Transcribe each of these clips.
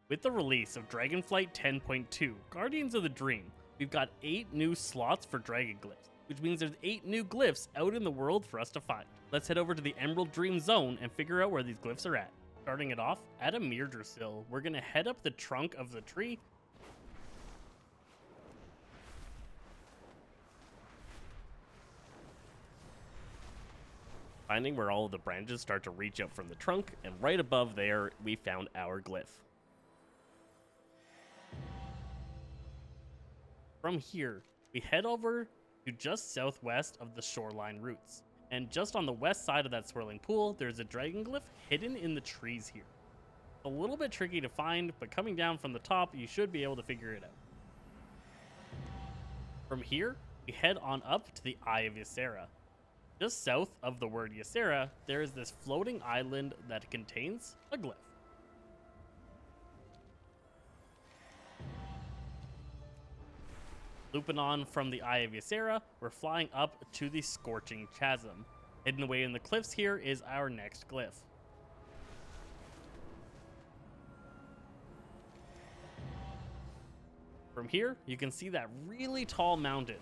With the release of Dragonflight 10.2, Guardians of the Dream, we've got 8 new slots for Dragon Glyphs, which means there's 8 new Glyphs out in the world for us to find. Let's head over to the Emerald Dream Zone and figure out where these Glyphs are at. Starting it off, at Amirdrassil, we're going to head up the trunk of the tree, finding where all of the branches start to reach out from the trunk, and right above there, we found our Glyph. From here, we head over to just southwest of the shoreline roots. And just on the west side of that swirling pool, there's a dragon glyph hidden in the trees here. A little bit tricky to find, but coming down from the top, you should be able to figure it out. From here, we head on up to the Eye of Ysera. Just south of the word Ysera, there is this floating island that contains a glyph. Looping on from the Eye of Ysera, we're flying up to the Scorching Chasm. Hidden away in the cliffs here is our next glyph. From here, you can see that really tall mountain.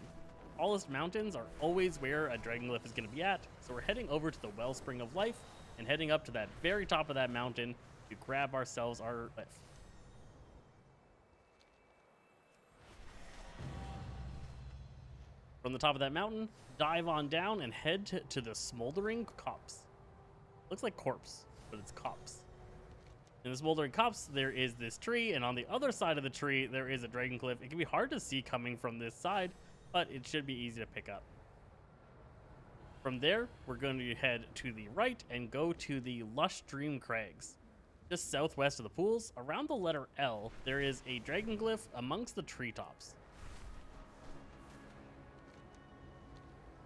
Tallest mountains are always where a dragon glyph is going to be at, so we're heading over to the Wellspring of Life and heading up to that very top of that mountain to grab ourselves our glyph. From the top of that mountain, dive on down and head to the Smoldering Copse. Looks like corpse, but it's copse. In the Smoldering Copse, there is this tree, and on the other side of the tree, there is a dragon glyph. It can be hard to see coming from this side, but it should be easy to pick up. From there, we're going to head to the right and go to the Lush Dream Crags. Just southwest of the pools, around the letter L, there is a dragon glyph amongst the treetops.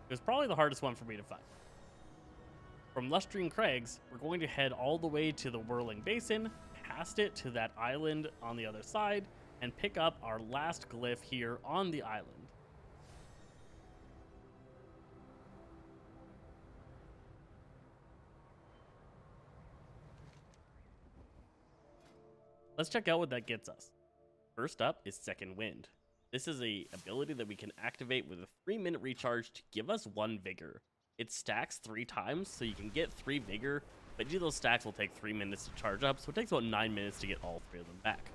It was probably the hardest one for me to find. From Lush Dream Crags, we're going to head all the way to the Whorlwing Basin, past it to that island on the other side, and pick up our last glyph here on the island. Let's check out what that gets us. First up is Second Wind. This is a ability that we can activate with a 3-minute recharge to give us 1 vigor. It stacks 3 times, so you can get 3 vigor, but each of those stacks will take 3 minutes to charge up, so it takes about 9 minutes to get all 3 of them back.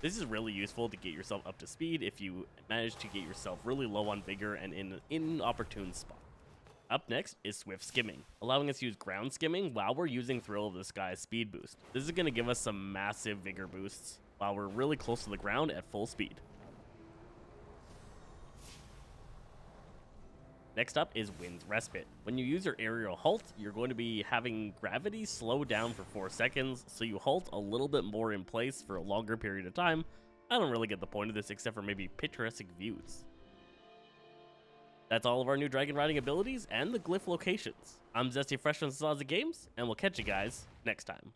This is really useful to get yourself up to speed if you manage to get yourself really low on vigor and in an inopportune spot. Up next is Swift Skimming, allowing us to use ground skimming while we're using Thrill of the Sky's speed boost. This is going to give us some massive vigor boosts while we're really close to the ground at full speed. Next up is Wind's Respite. When you use your aerial halt, you're going to be having gravity slow down for 4 seconds, so you halt a little bit more in place for a longer period of time. I don't really get the point of this except for maybe picturesque views. That's all of our new dragon riding abilities and the glyph locations. I'm Zesty Phresh from Zaza Games, and we'll catch you guys next time.